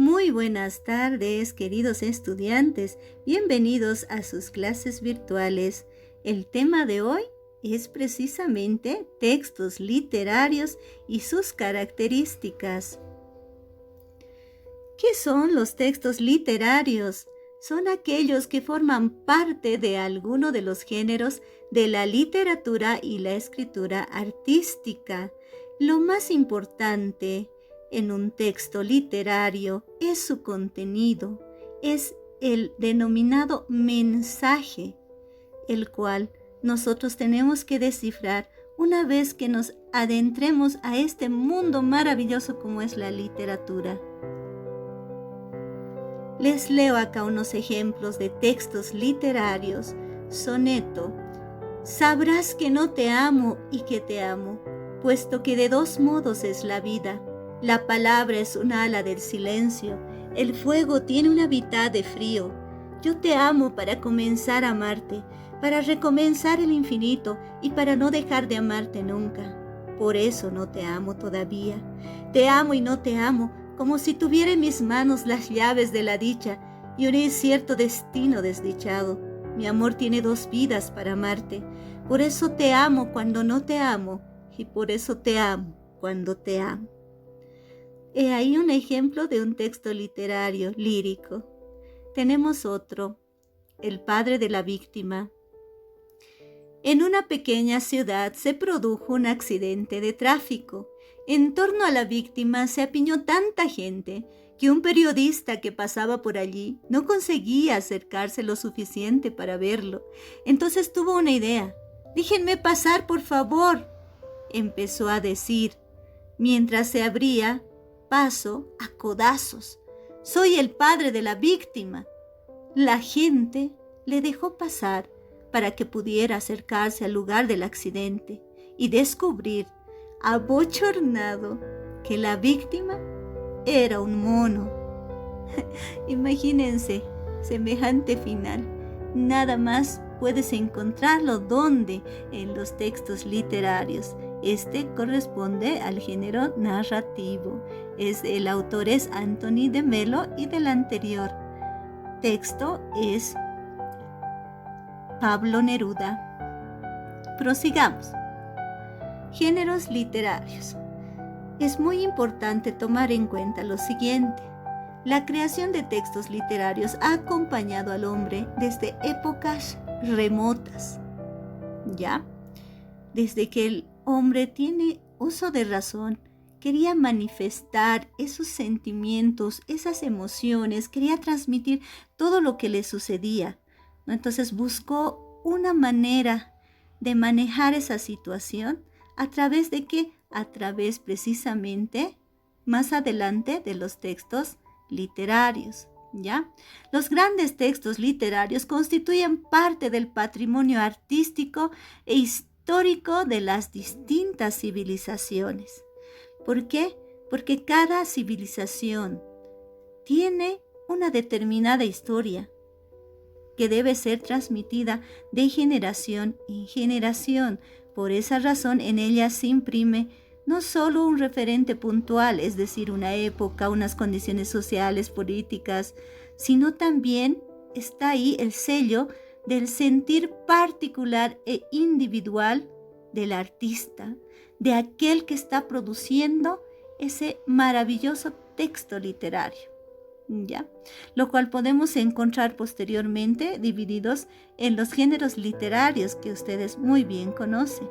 Muy buenas tardes, queridos estudiantes. Bienvenidos a sus clases virtuales. El tema de hoy es precisamente textos literarios y sus características. ¿Qué son los textos literarios? Son aquellos que forman parte de alguno de los géneros de la literatura y la escritura artística. Lo más importante en un texto literario es su contenido, es el denominado mensaje, el cual nosotros tenemos que descifrar una vez que nos adentremos a este mundo maravilloso como es la literatura. Les leo acá unos ejemplos de textos literarios. Soneto. Sabrás que no te amo y que te amo, puesto que de dos modos es la vida. La palabra es un ala del silencio, el fuego tiene una mitad de frío. Yo te amo para comenzar a amarte, para recomenzar el infinito y para no dejar de amarte nunca. Por eso no te amo todavía. Te amo y no te amo, como si tuviera en mis manos las llaves de la dicha y un incierto destino desdichado. Mi amor tiene dos vidas para amarte. Por eso te amo cuando no te amo y por eso te amo cuando te amo. He ahí un ejemplo de un texto literario, lírico. Tenemos otro, El padre de la víctima. En una pequeña ciudad se produjo un accidente de tráfico. En torno a la víctima se apiñó tanta gente que un periodista que pasaba por allí no conseguía acercarse lo suficiente para verlo. Entonces tuvo una idea. «Déjenme pasar, por favor», empezó a decir, mientras se abría paso a codazos. «Soy el padre de la víctima». La gente le dejó pasar para que pudiera acercarse al lugar del accidente y descubrir, abochornado, que la víctima era un mono. Imagínense semejante final. Nada más puedes encontrarlo donde en los textos literarios. Este corresponde al género narrativo. El autor es Anthony de Melo y del anterior texto es Pablo Neruda. Prosigamos. Géneros literarios. Es muy importante tomar en cuenta lo siguiente. La creación de textos literarios ha acompañado al hombre desde épocas remotas. ¿Ya? Desde que el hombre tiene uso de razón, quería manifestar esos sentimientos, esas emociones, quería transmitir todo lo que le sucedía, ¿no? Entonces buscó una manera de manejar esa situación. ¿A través de qué? A través precisamente, más adelante, de los textos literarios, ¿ya? Los grandes textos literarios constituyen parte del patrimonio artístico e histórico de las distintas civilizaciones. ¿Por qué? Porque cada civilización tiene una determinada historia que debe ser transmitida de generación en generación. Por esa razón, en ella se imprime no solo un referente puntual, es decir, una época, unas condiciones sociales, políticas, sino también está ahí el sello del sentir particular e individual del artista, de aquel que está produciendo ese maravilloso texto literario, ¿ya? Lo cual podemos encontrar posteriormente divididos en los géneros literarios que ustedes muy bien conocen.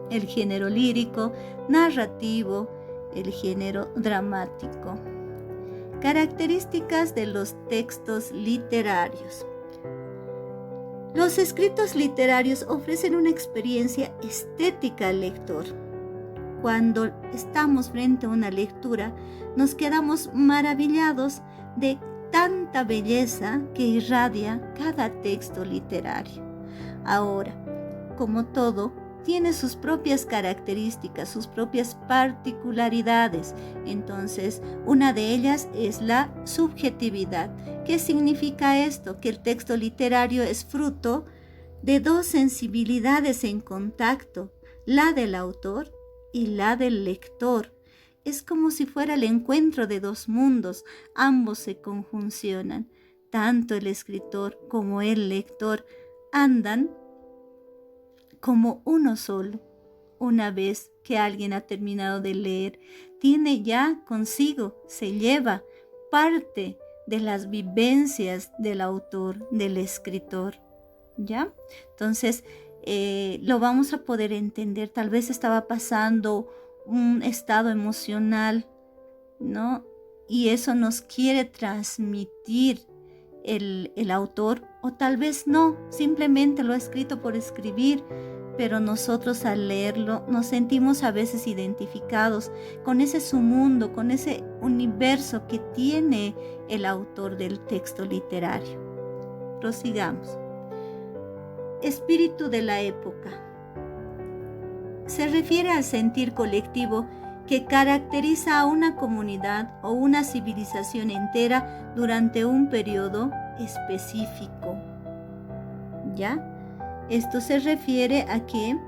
El género lírico, narrativo, el género dramático. Características de los textos literarios. Los escritos literarios ofrecen una experiencia estética al lector. Cuando estamos frente a una lectura, nos quedamos maravillados de tanta belleza que irradia cada texto literario. Ahora, como todo, tiene sus propias características, sus propias particularidades. Entonces, una de ellas es la subjetividad. ¿Qué significa esto? Que el texto literario es fruto de dos sensibilidades en contacto, la del autor y la del lector. Es como si fuera el encuentro de dos mundos, ambos se conjuncionan. Tanto el escritor como el lector andan como uno solo. Una vez que alguien ha terminado de leer, tiene ya consigo, se lleva parte de las vivencias del autor, del escritor, ¿ya? Entonces, lo vamos a poder entender. Tal vez estaba pasando un estado emocional, ¿no? Y eso nos quiere transmitir el autor, o tal vez no, simplemente lo ha escrito por escribir, pero nosotros al leerlo nos sentimos a veces identificados con ese submundo, con ese universo que tiene el autor del texto literario. Prosigamos. Espíritu de la época. Se refiere al sentir colectivo que caracteriza a una comunidad o una civilización entera durante un periodo específico. ¿Ya? Esto se refiere a que,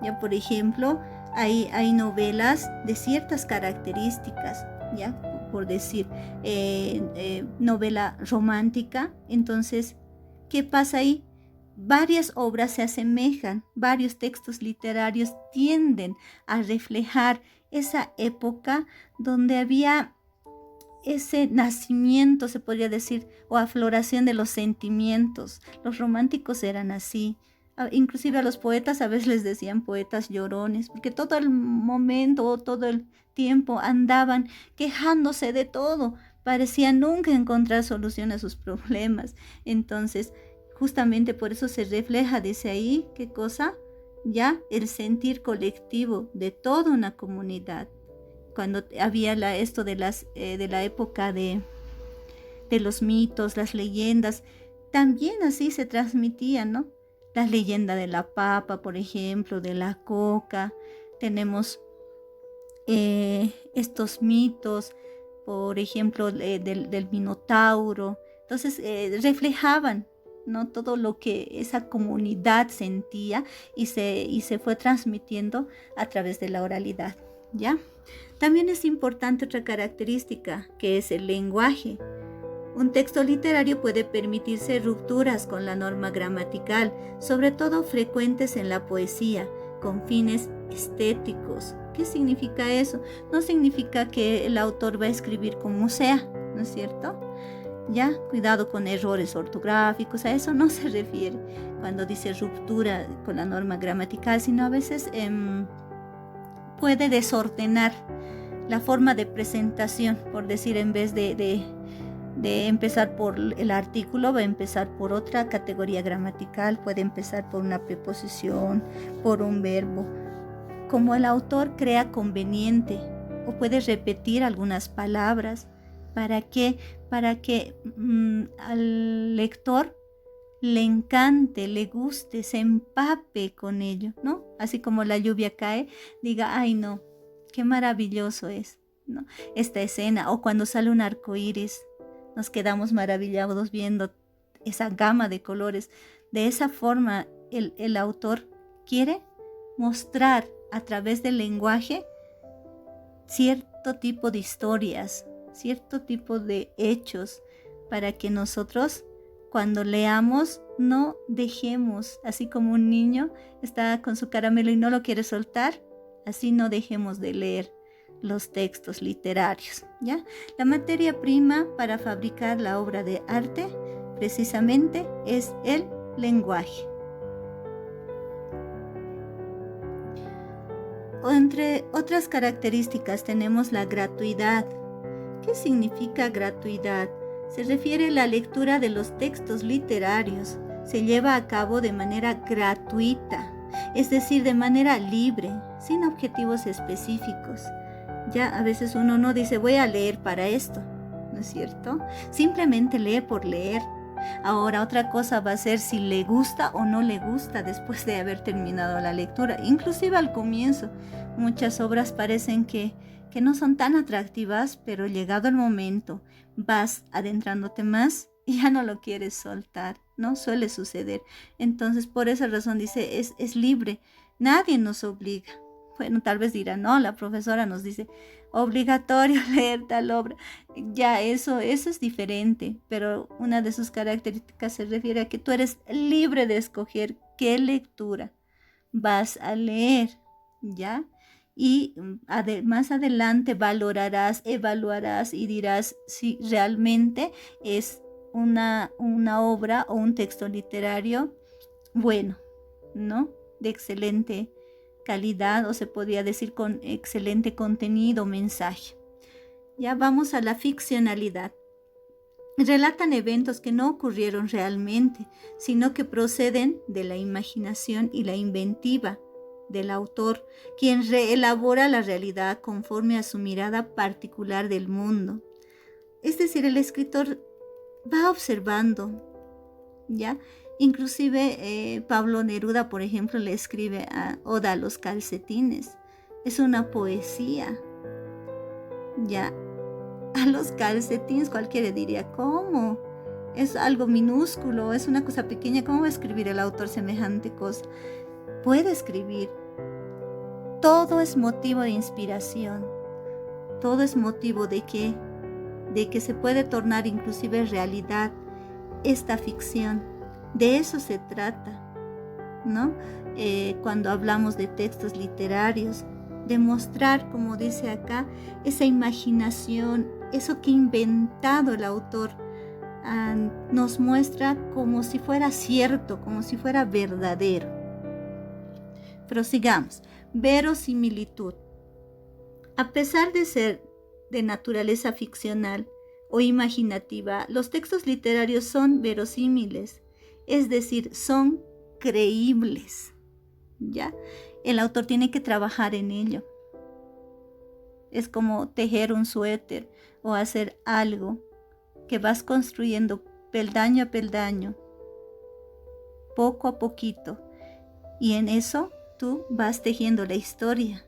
ya por ejemplo, hay novelas de ciertas características, ¿ya? Por decir, novela romántica. Entonces, ¿qué pasa ahí? Varias obras se asemejan, varios textos literarios tienden a reflejar esa época donde había ese nacimiento, se podría decir, o afloración de los sentimientos. Los románticos eran así. Inclusive a los poetas a veces les decían poetas llorones, porque todo el momento, todo el tiempo andaban quejándose de todo. Parecían nunca encontrar solución a sus problemas. Entonces, justamente por eso se refleja, dice ahí, ¿qué cosa? Ya el sentir colectivo de toda una comunidad. Cuando había esto de la época de los mitos, las leyendas, también así se transmitían, ¿no? La leyenda de la papa, por ejemplo, de la coca. Tenemos estos mitos, por ejemplo, del Minotauro. Entonces, reflejaban, ¿no? Todo lo que esa comunidad sentía y se fue transmitiendo a través de la oralidad, ¿ya? También es importante otra característica, que es el lenguaje. Un texto literario puede permitirse rupturas con la norma gramatical, sobre todo frecuentes en la poesía, con fines estéticos. ¿Qué significa eso? No significa que el autor va a escribir como sea, ¿no es cierto? Ya, cuidado con errores ortográficos, a eso no se refiere cuando dice ruptura con la norma gramatical, sino a veces puede desordenar la forma de presentación, por decir, en vez de empezar por el artículo, va a empezar por otra categoría gramatical, puede empezar por una preposición, por un verbo, como el autor crea conveniente, o puede repetir algunas palabras para que al lector le encante, le guste, se empape con ello, ¿no? Así como la lluvia cae, diga, ay no, qué maravilloso es, ¿no? Esta escena, o cuando sale un arco iris, nos quedamos maravillados viendo esa gama de colores. De esa forma, el autor quiere mostrar a través del lenguaje cierto tipo de historias, cierto tipo de hechos, para que nosotros, cuando leamos, no dejemos, así como un niño está con su caramelo y no lo quiere soltar, así no dejemos de leer los textos literarios, ¿ya? La materia prima para fabricar la obra de arte, precisamente, es el lenguaje. Entre otras características tenemos la gratuidad. ¿Qué significa gratuidad? Se refiere a la lectura de los textos literarios. Se lleva a cabo de manera gratuita, es decir, de manera libre, sin objetivos específicos. Ya a veces uno no dice, voy a leer para esto, ¿no es cierto? Simplemente lee por leer. Ahora otra cosa va a ser si le gusta o no le gusta después de haber terminado la lectura. Inclusive al comienzo, muchas obras parecen que no son tan atractivas, pero llegado el momento vas adentrándote más y ya no lo quieres soltar, ¿no? Suele suceder. Entonces, por esa razón dice, es libre, nadie nos obliga. Bueno, tal vez dirán, no, la profesora nos dice, obligatorio leer tal obra. Ya, eso es diferente, pero una de sus características se refiere a que tú eres libre de escoger qué lectura vas a leer, ¿ya? Y más adelante valorarás, evaluarás y dirás si realmente es una obra o un texto literario bueno, ¿no? De excelente calidad, o se podría decir con excelente contenido o mensaje. Ya vamos a la ficcionalidad. Relatan eventos que no ocurrieron realmente, sino que proceden de la imaginación y la inventiva del autor, quien reelabora la realidad conforme a su mirada particular del mundo. Es decir, el escritor va observando, ¿ya? Inclusive Pablo Neruda, por ejemplo, le escribe Oda a los calcetines. Es una poesía, ¿ya? A los calcetines cualquiera diría, ¿cómo? Es algo minúsculo, es una cosa pequeña, ¿cómo va a escribir el autor semejante cosa? Puede escribir. Todo es motivo de inspiración, todo es motivo de que se puede tornar inclusive realidad esta ficción. De eso se trata, ¿no? Cuando hablamos de textos literarios, demostrar, como dice acá, esa imaginación, eso que ha inventado el autor, nos muestra como si fuera cierto, como si fuera verdadero. Prosigamos. Verosimilitud. A pesar de ser de naturaleza ficcional o imaginativa, los textos literarios son verosímiles, es decir, son creíbles, ¿ya? El autor tiene que trabajar en ello. Es como tejer un suéter o hacer algo que vas construyendo peldaño a peldaño, poco a poquito, y en eso tú vas tejiendo la historia.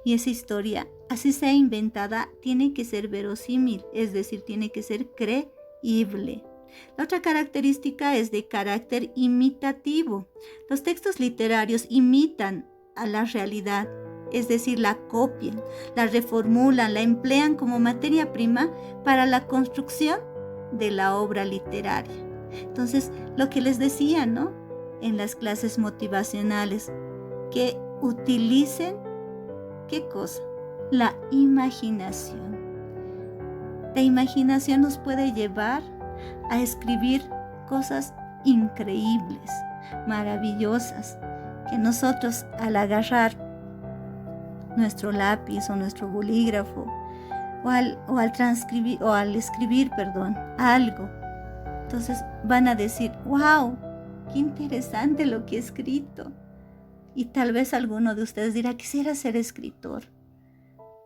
Y esa historia, así sea inventada, tiene que ser verosímil, es decir, tiene que ser creíble. La otra característica es de carácter imitativo. Los textos literarios imitan a la realidad, es decir, la copian, la reformulan, la emplean como materia prima para la construcción de la obra literaria. Entonces, lo que les decía, ¿no? En las clases motivacionales, que utilicen, ¿qué cosa? La imaginación. La imaginación nos puede llevar a escribir cosas increíbles, maravillosas, que nosotros al agarrar nuestro lápiz o nuestro bolígrafo o al transcribir o al escribir, algo, entonces van a decir, wow, qué interesante lo que he escrito. Y tal vez alguno de ustedes dirá, quisiera ser escritor.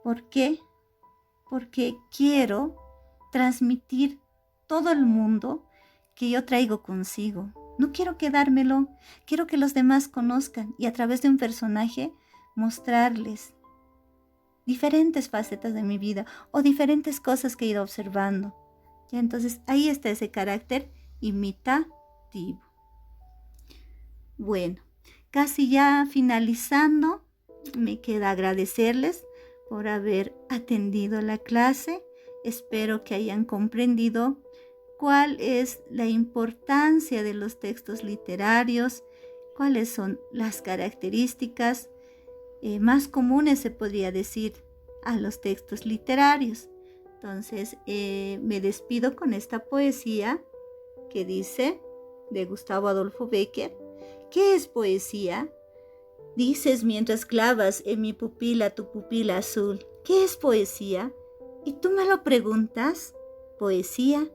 ¿Por qué? Porque quiero transmitir todo el mundo que yo traigo consigo. No quiero quedármelo, quiero que los demás conozcan y a través de un personaje mostrarles diferentes facetas de mi vida o diferentes cosas que he ido observando. ¿Ya? Entonces ahí está ese carácter imitativo. Bueno, casi ya finalizando, me queda agradecerles por haber atendido la clase. Espero que hayan comprendido cuál es la importancia de los textos literarios, cuáles son las características más comunes, se podría decir, a los textos literarios. Entonces, me despido con esta poesía que dice, de Gustavo Adolfo Bécquer. ¿Qué es poesía? Dices mientras clavas en mi pupila tu pupila azul. ¿Qué es poesía? Y tú me lo preguntas. Poesía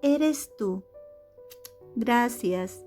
eres tú. Gracias.